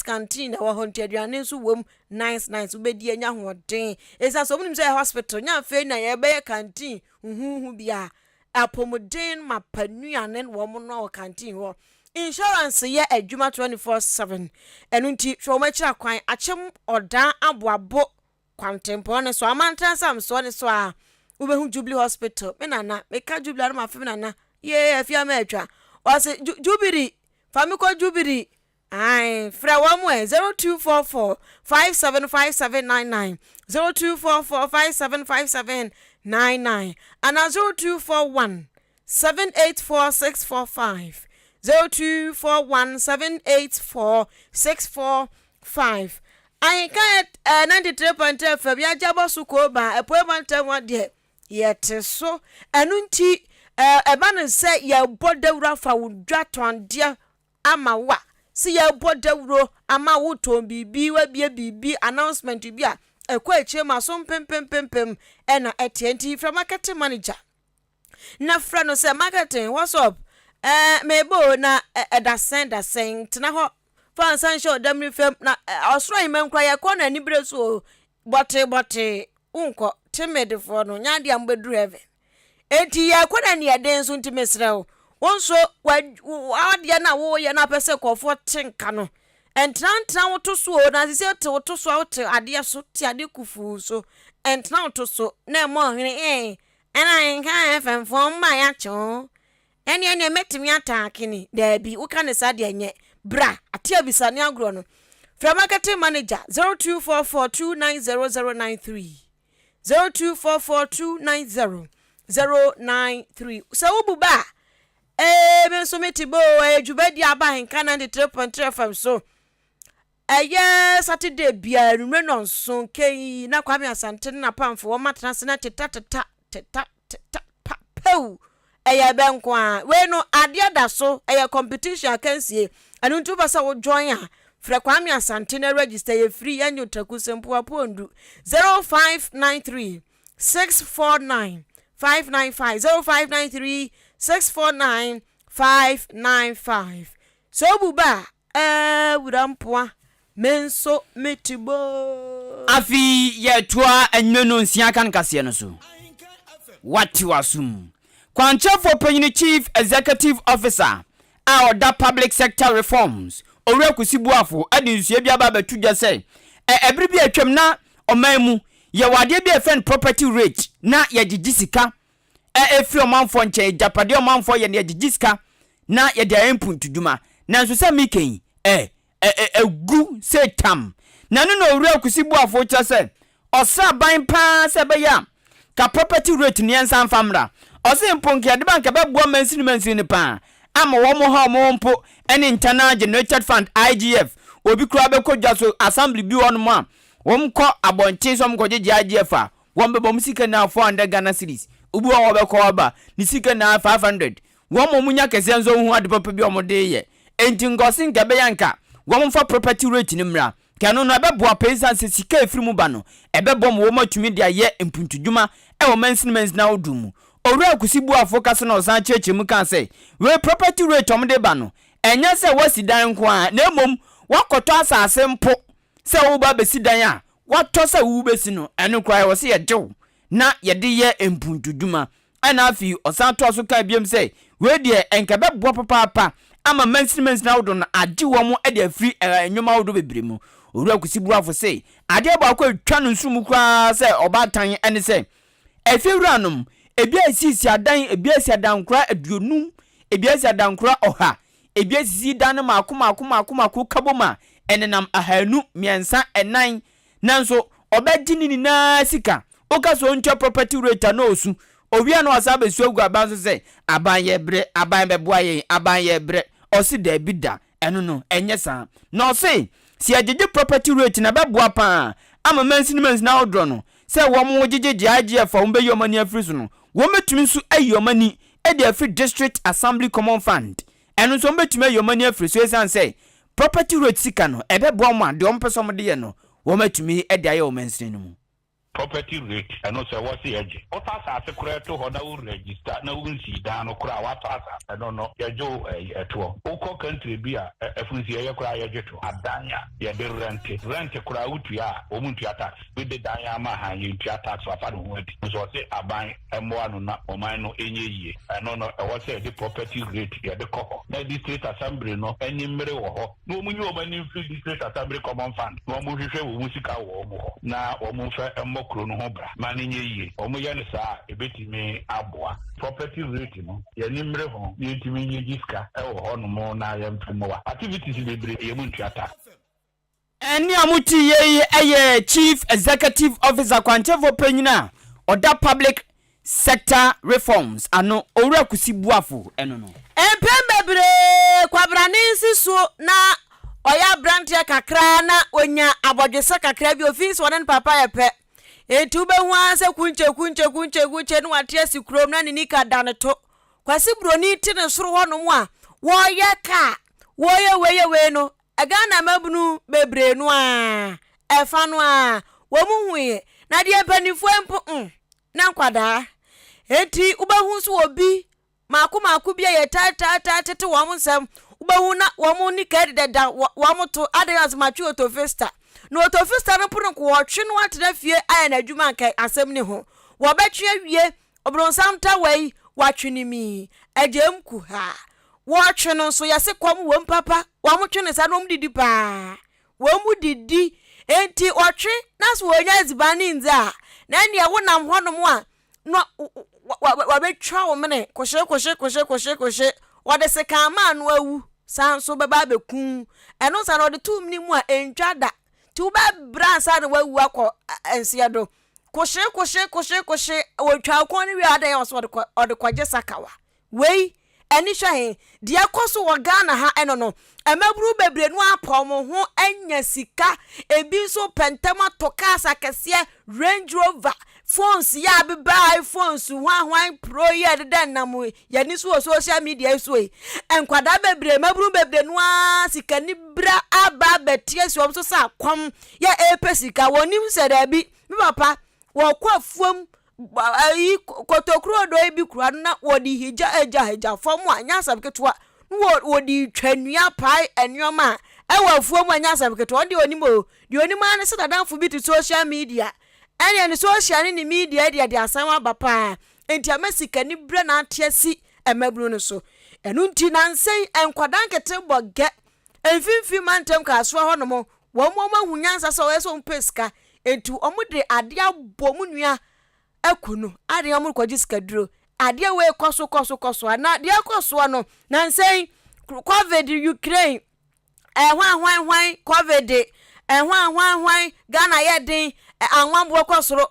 canteen wo ho ntiaduane so wom nice ubedi anya hoden esa so munim say hospital nya fe na ye be canteen hu bia apomodin mapanuane wo mo no canteen wo insurance ye adwuma 24/7 enu nti hwo ma kira kwan achem odan aboabo kwantempo ne so amantan sam so ne so a ubehu Jubilee Hospital me nana me ka Jubilee na mafe me nana ye afia ma atwa o se Jubilee famiko Jubilee fra wa mo 0244 575799 0244 575799 and 0241 784645 0241 784645 Ahenkan 93.5 Fabia Jabo Sukoba appointment one de yet so enunti eba ne se ye bodawura fa wudwa tonde ama wa si ye bodawuro ama wo ton bibi wa bibi announcement bi a ekwa eche ma so pempem ena etienti from marketing manager na fra no se marketing what's up mebo na dasen tena ho fan san show dem fam na osro himem kra ye ko na ni bre so bote unko timid for no nya dia mbedru heaven enti ye ko na ne den so ntimesrew wonso wadia na wo ye na pese kofo tinka no entran woto so na sise te woto so wote ade so ti ade kufu so entran woto so na mo hwene Ahenkan FM fom ma ya cho ene metimi atake ni da bi wo kan sa de enye bra ate abisane agro no from marketing manager 0244290093 0244290093 so ububa me so metibo ejubedi aba Ahenkan 93.3 FM so Saturday bia rumeno so kei na Kwame Asante na pamfo wo matena se na teta pau benko a we no ade da so competition akansie anu ntu ba sa wo join a fra Kwame Asante na register ye free anyo taku sempo apondu 0593 649 595 0593 649 595 so buba wurampoa menso metibo afi ye toa enweno nsia kan kase no so wati wasum kwanchefo penyin chief executive officer a oda public sector reforms owura kusibuafo ade nsua bia ba batudwa se ebiri bi atwam na omanmu ye wade bi efen property rate na ye gigisika efi omanfo nche japade omanfo ye ne gigisika na ye de impuntuduma nanso se miken egu setam na no owura kusibuafo cha se osa ban pa se be ya ka property rate ni ensan famra ose mponki ade banka be bo mansini pa ama wo mo ha mo mpo ene internal generated fund IGF obi kura be kodwa so assembly bi won mo a wom kɔ abontin so mko gye IGF a wom be bom sika na 400 Ghana cedis obi wo be kɔ ba ni sika na 500 wom munya kese nzo hu ade papa bi omode ye enti ngosin gabe yanka wom fa property rate ni mra kanu no be boa pensan se sika efiri mu ba no ebe bom wo matumi dia ye impuntudwuma wo mansini na odumu owura kusibuafo kase na osan cheche mu kan say we property rate omde ba no enya se wasidan nko a na emom wakoto asase mpo se wo ba besidan a wato se wo besi no eno kwai wo se ye jew na ye de ye impuntudwuma ana afi osan to so kan biem say we de enkabe bo papa ama mansini na odo na age wo mo e de afiri enwoma odo bebremu owura kusibuafo say ade ba kwa twa no nsum kwa se obatan ene say efewuranom ebiasisi adan kura aduonum ebiasi adan kura oha ebiasisi dan maako kaboma enenam ahanu miensa enan nanso obegini na sika okaso ntwa property rate na osu owia na osabe suagu abanso se aban beboa yen aban ye bre osi da bida eno no enye sa na osi si ajeje property rate na beboa pa ama mansini na odro no se wo mo jejeje IGF wo be yomani afrisu no wo metumi su ayomani e de free district assembly common fund eno so metumi ayomani afrisu esan say property rate sika no ebebo mo ade ompeso mo de ye no wo metumi e de ayo mansini no mu property rate and also what's the edge. What as a correct to register no see down or cry what I don't know. Ya Joe at all. Oko country be a FCA cry a jet to Adanya. Ya de rent a crowd ya woman to tax with the Diama hanging to tax or fun word. So say I buy a more or mine no any year. I don't know what's the property rate ya the coho. Now district assembly no any mirror or no money over any district assembly common fund. No music musica or more. Now or more krono ho bra maninye yi omoya ne saa ebetimi aboa property rate no ye nimre ho yetimi nye giska e wo ho no mo na ye mfemowa activities bebre ye muntu ata eni amuti ye eye chief executive officer kwanchefo penyina oda public sector reforms ano owura kusibuafo eno no empembebre kwabrane nsiso na oya brantia kakra na onya abodwese kakra bi office wonen papa ye pe etube hwa se kunche no atia sikrom na ni ka daneto kwasi broni tine soro hono mu a wo ye ka wo ye we no aga na mabunu bebre no a efa no a wo mu huye na de panifo empo na nkwada enti ubahu so obi maako bia ye tete wo mu nsem ubahu na wo mu ni ka deda wo mu to advance matwe otofesta no otofista no pono ko wotwe no atena fie aya na adwuma nkai asem ne ho wo betwe wie obronsam ta wei watwe ni mi agemku ha wotwe no so yase kwam wo mpapa wo motwe ne sa no mdidi pa wo mudidi enti wotwe na so wonya azibani nza na ne wo nam ho no mo a no wo betwa wo mene koshe wode se kama no awu san so beba bekun eno sa no de tum ni mu a entwada tu ba bransa de wawu akọ ensiado koshe wo twa ko ni wi ada yo so de kwaje sakawa wei eni hwe de akoso wo Ghana ha eno no emabru bebre no apom ho anya sika ebi so pentema tokasa kese Range Rover phones ya be buy phones hwan pro ye de nam ya ni so social media so enkwada bebre mabru bebre no sika ni bra aba betie so so sa kwam ya epesika wonim se da bi papa wo kwafuam ayi kotokuro do ebi kura na wodi hija eja fomu anya sabketoa wodi twanua pai enyoma ewafuam anya sabketoa de onimo de onima ne se dadanfo bi to social media ene ne social ni media de asama bapa enti amasika ni bre na atiasi emabru no so enu nti nansen enkwadan kete boge enfinfi mantem ka so ho no mo wo mo mahunyansa so weso mpeska enti omude ade abom nua akunu ade omu kwaji skaduro ade we koso ana de koso no nansen COVID Ukraine hwan COVID hwan Ghana yedin anwambo kosoro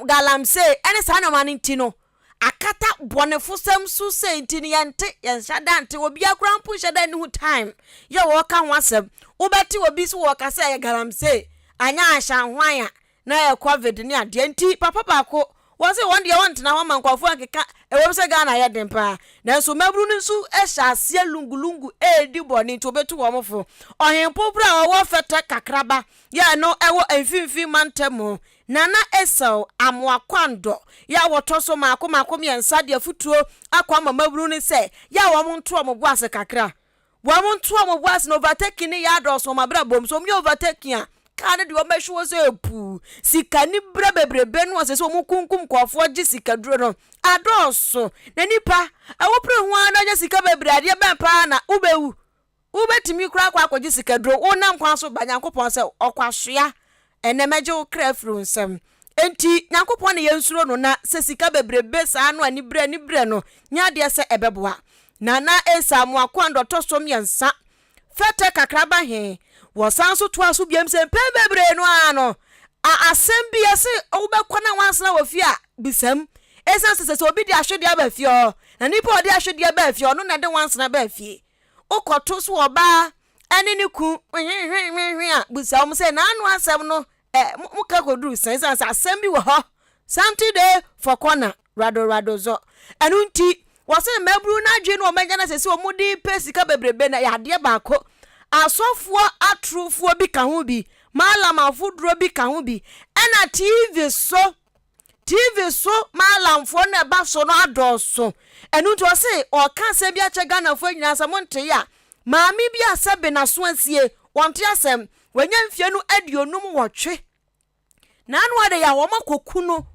galamse ene sa no mani ntino akata bonefo sam su se ntini yente yanshada nte obi akrampo shada ni hu time ye wo ka hwasem ubeti obi so wo ka se galamse anya ahya hwan na ye COVID ni ade nti papa bako wo se won de won na homa nkofo akeka ewo se Ghana yedin pa na so mabru ni su ehya ase lungulungu edi boni to betu wo mfo ohempo bra wo fete kakraba ya no ewo enfinfi mantemo nana esau amwakwando ya wotoso mako miensa de futuo akwa mabru ni se ya wo monto omobuase kakra wo monto omobuase no overtake ni ya doso mabra bom so mi overtake a kane de omehwo so epu sika ni bra bebrebe no se so mukunkum kwafo gi sika duro no adoso na nipa awopre ho ana nya sika bebre ade bempa na ubewu ubetimi kura kwa akodi sika duro wonam kwa so banyankopon se okwahwea enemeje wo krafru nsem enti nyankopon ne yensuro no na se sika bebrebe sa no ani bre no nya de se ebeboa nana esamu akwando tosom yensa fete kakraba he wosanso to aso biam se bebre no ano asem bia se obekwana wansna wofia bisam esanse se obi de ahwede abafio na nipa ode ahwede abafio no na de wansna bafie okoto so oba ene ne ku a bisam se na anu asem no muka koduru sense asem bi wo ho something dey for corner rado zo enu nti wose mabru na adwe no omanya na se omudi pesika bebrebe na yade baako asofo atrofo bi ka ho bi malam afudro bi ka ho bi ena TV so malamfo na ba so no adoso enu nti wose o ka se bi ache Ghana fo nyina se monte ya maami bi asebe na so ansie wonte asem wanya mfie no adionum wotwe na anu ade ya wo makoku no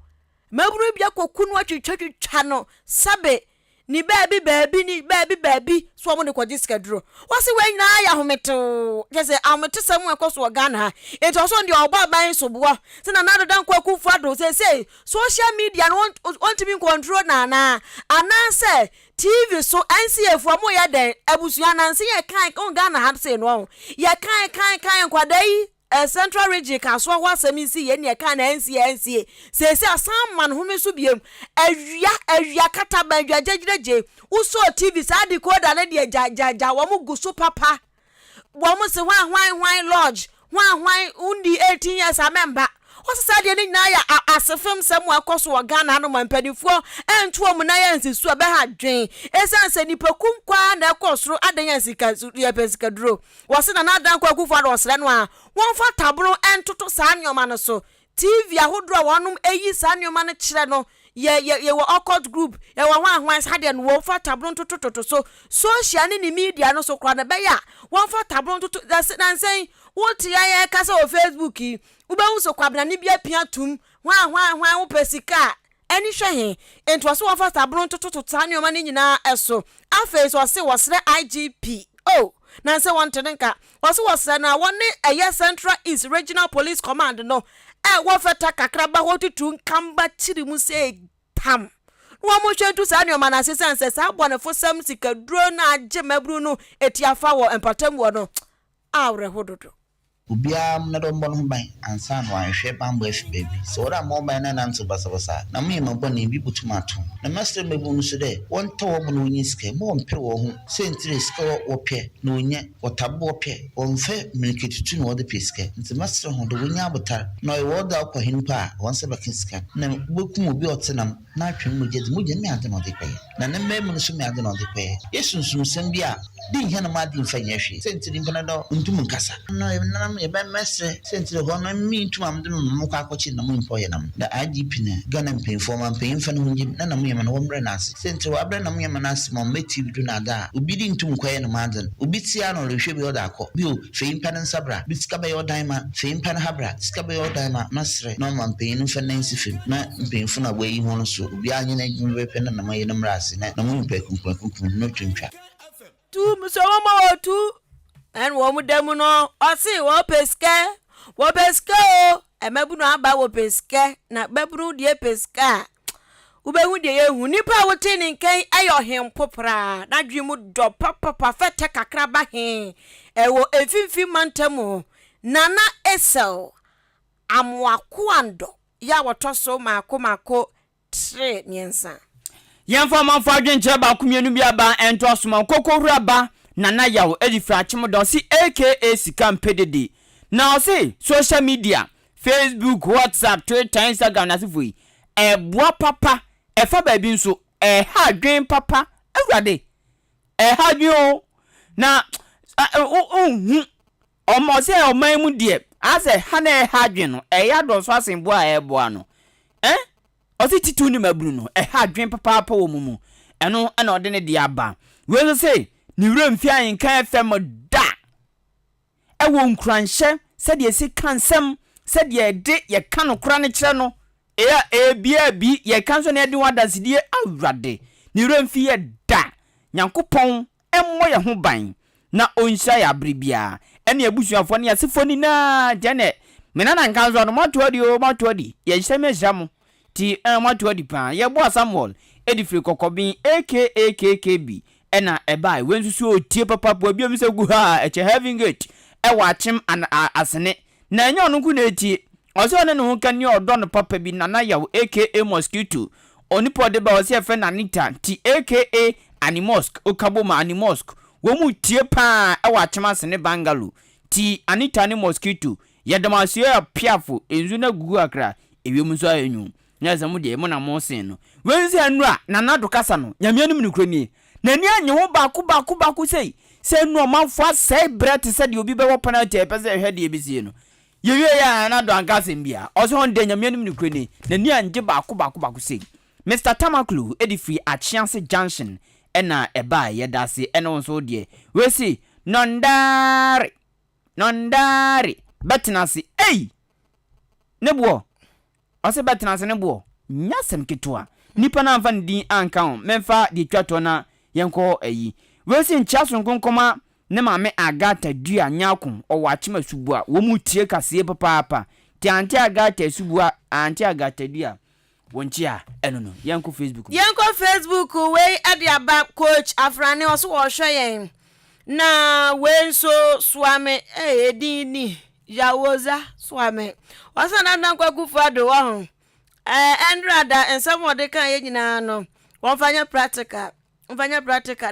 mabru bi akoku no atwitwa no sabe ni baby so mo ne kwaji skaduro wose wanyina ya hometo jese amete samu ekoso Ghana ha eto so ndi oba ban so bo se na nado dan kwaku fuado say social media no want to be control na ananse TV so NCF amo ya den abusu ananse ye kan Ghana ha say no ye kan kwadai Central Region kaso ho asamisi ye ne kan na NCA se asam man home so biem awia kata ba dwagyeje uso TV sa di koda na de jaja wo mu guso papa wo mu se hwan lodge hwan undi 18 years a member wasa de ni na ya asefem samu akoso Ghana no mampanifuo entuo mu na ya nsisu abe ha dwen esanse nipakum kwa na ekosoro adanya sika ya pesika duro wasa na adan kwa kufu ado osre no a won fa tabro entoto sa nyoma no so TV ahodro wonum eyi sa nyoma no kire no ye wo occult group ye wo hwan hade no won fa tabro ntoto so social ni media no so kra na be ya won fa tabro ntoto nansen wote ya kasa o Facebook yi ubehu so kwabna ni bia pia tum hwan wo pesika eni hwe ento so won fa tabro ntoto tani o ma ni nyina eso afa so se wosre IGP nanse won tenenka wosre na woni eye Central East Regional Police Command no wo feta kakraba hotutu nkamba chiri mu se tam wo mo hwetu sa ne o ma na se sense sa bonefo sam sika duro na age mabru no etiafa wo empatam wo no awre hododo ubia na do mbon ho ban ansa no anhwe bambo afi baby so ora mo ban na nanto basa na me mabɔ ne bi butumato na master mebu no so de won to wo no nyi sika mo mpe wo ho sentire sika wo pɛ na onye wotabo pɛ wonfe miliketutu no de pesika nti master ho do wonya abotar na wo da akɔ hinpa a won se bɛka sika na bokum obi ɔtenam na atwen mo gye me ade no de pɛ na ne mmɛ no so me ade no de pɛ yesunsum sem bia din hena ma din fa nyahwe sentire mpana do ntum nkasa no nam e ba mesre sentire ho no mi ntum am de no mo kwa akɔchi na mo mpo ye nam da IGP na Ghana mpemfo ma mpemfa no hunjim na nam yema no wombre na ase sentire wa bre nam yema na ase mo meti bidu na da obi di ntum kwaye no maden obi tia no rehwe bi oda akɔ bi o fe mpa ne sabra bi sika ba yo dan ma fe mpa ne habra sika ba yo dan ma masre no ma mpem no fa nansi fem na mpemfo na bɔ yi ho no so obi anye na gum be pe na nam ye no mra ase na mo mpekumpekumpum no twintwa tu msoma otu en wo mudemu no osi wo peske o emebunu aba wo peske na bebunu die peska ubehu die yehu nipa wote ni nkan ayo hempopra na dwimu do papa fete kakra ba he ewo efimfi mantemu nana esel amwakuando ya wotoso mako 3 nyensa yɛmfa manfo adwenkyerɛ ba komienu bi aba ento asoma kokowura ba nana yawo edifra chimdo si aka sika mpedede na osi social media Facebook, WhatsApp, Twitter, Instagram na sifui boa papa efa ba bi nso ha dwen papa awurade ha dwen na omo se oman mu de ase ha na ha dwen no ya do so asembo a boa no osi titu ni mabunu no ha dwen papa pa wo mumu eno na ode ne de aba we say ni wura mfi Ahenkan FM da ewo nkranhye se de si kansem se de de ye ka no kra ne kire no bia bi ye kanso na de wadansidie awurade ni wura mfi ye da nyankopon emmo ye ho ban na onhya ya bribia ene abusuafo ne yasefo ni na jene menana nkanzo no matuadi ye hyeme hyamo ti matuadi pa ye bo Samuel edifri kokobin aka KKB ena ebai wensusu otie papa bo biom se gu ha eche having it wachim an asene na enyo no ku na etie oso ne no kan ni odo no papa bi nana yawo aka mosquito onipo de ba osi efe nanita ti aka animosk okaboma animosk wo mu tie pa wachim asene bangalu ti anita ni mosquito yedamaso ya piafo enzu na gugu akra ewem so ayenyu na zamu de mo na mo sen no wenzi anu a nana do kasa no nyamianum ni kroni nani anye ho baako sei se no manfo sei bret se de obi be wo penalty e pese hwede e bisie no yewie ya na do ankasa mbia oso hon de nyamianum ni kroni nani anje baako sei Mr Tamaklu edifri Achianse Junction ena eba yedase ena wonso de we si nondare betinasi nebuo ose betinasi nebuo nyasem ketua nipa na mfa ndin anka ho memfa de twato na yenko we si nchaso nkonkoma ne maame agata dua nyakon owachima subua wo mu tie kase papa ti anti agata subua anti agata dua wonchia enono yenko Facebook we adiaba coach afrani oso wo hwe na wenso swame edini yawoza swame wasana na kwakufu ado wa ho endrada ensamo de kan ye nyina no wonfanya practical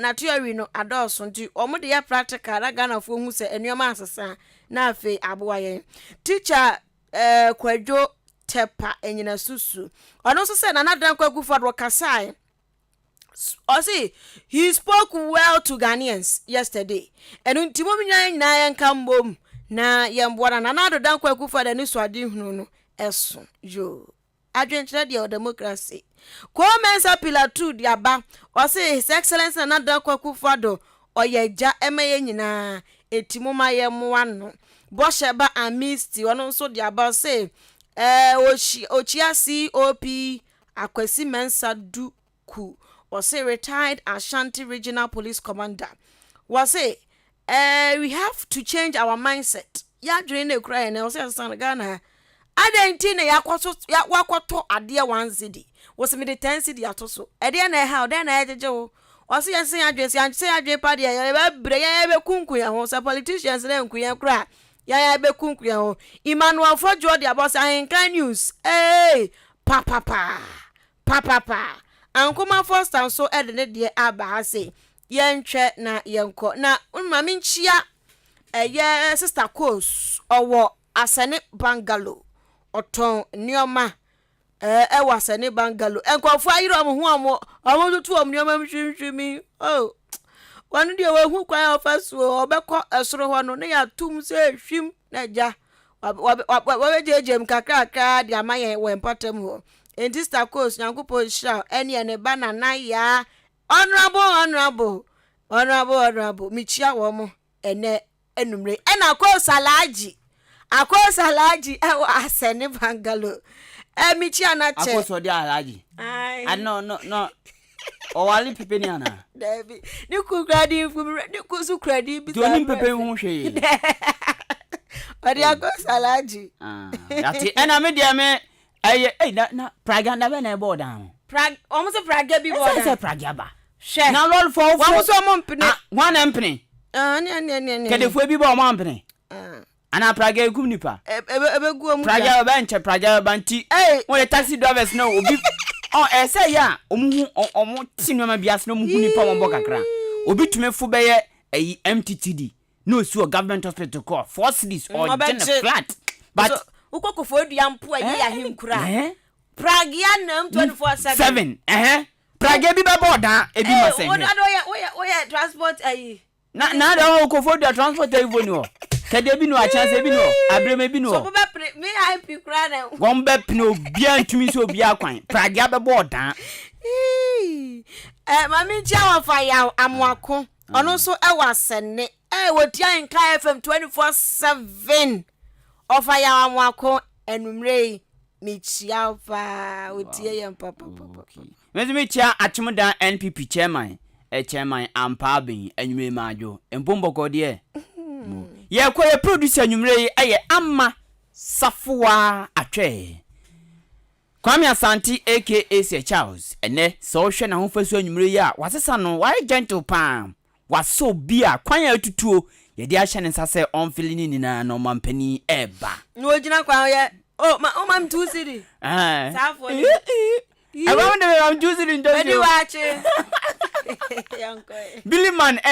na theory no adoso nti omode ya practical na Ghana fo hu se enuoma asesa na afi aboa ye teacher kwadwo tepa enyina susu ono so se na nadan kwakufu ado kasai. Osi, he spoke well to Ghanaians yesterday. And Timomi na yankambom na yambwana na nado dan kwaku for the news wadi hunu eso yo. Adwenture dia democracy. Ko mensa pillar 2 dia ba. Osi his excellence na nado kwaku for do oyeja emeye nyina etimoma yemwa no. Bosheba amisti ono so dia ba say ochia COP akwasi mensa du ku was a retired Ashanti Regional Police Commander. Was a we have to change our mindset. Ya during the cry and I was saying Ghana. I didn't ya wakwato adia 1 cedi. Was me the 10 cedi atoso. Edian how then I jo. Was say address and say address party ya bre kunku ya was a politicians then kuya cry. ya be kunkuya ho Emmanuel Fojo de aboss Ahenkan news papa ankoma first and so edene de aba ha say yentwe na yenko na mama nchia sister course owo asane bungalow oton nioma wasane bungalow enkofo ayiro amho tutu nioma mhwimhwimi wanu de we hu kwan ofaso obekọ esoro ho no ne ya tum se hwim na ja wa jejem kakaka de amaye we important ho in this course nyankopo sha ene banana ya honorable michia wo mo ene enumre ena akosalaji ewo asene bungalow michia na che akoso dia alaji no owali pepe ni ana David ni ku gradi ni ku su gradi bi joni pepe hu hwe odi akosalaji ati ena me dia me na praga na be na ebo down almost praga bi bo down say praga ba na lol for almost mo mpene one mpene ne kede fu bi bo mo mpene ana praga ekum nipa ebe guo mu praga ba nche praga ba nti won taxi drivers na obi say ya omu tinoma bias no mu hu nipa mo kakra obi tumefu be ye MTTD no su government hospital call 4 cities or general flat but ukoko dua mpo ayi ya hinkura pragia nam 24/7 pragia bi be boda ebi masen oya transport ayi na da ukoko dua transport ayi voni o kede bi no a chance bi no abreme bi no so be me IP kura na gombe pno bia ntumi so bia kwan pragia be boda mami chia wa fa ya amwako ono so wasene woti Ahenkan FM 24/7 ofa ya amwako enumre michia fa woti ya papa me chia achimda NPP chairman chairman ampabin enwume majo embomboko de ye ko ye producer enwumre aye amma safoa atwe Kwame Asante aka C Charles ene so hwe na hofasu enwumre ya wasesa no why gentle palm waso bia kwan ya tutuo ye de ahye ne nsase onfili ni na no mampani eba no ogina kwan ye ma mtu siri safo ni I want to am choosing in the Billy man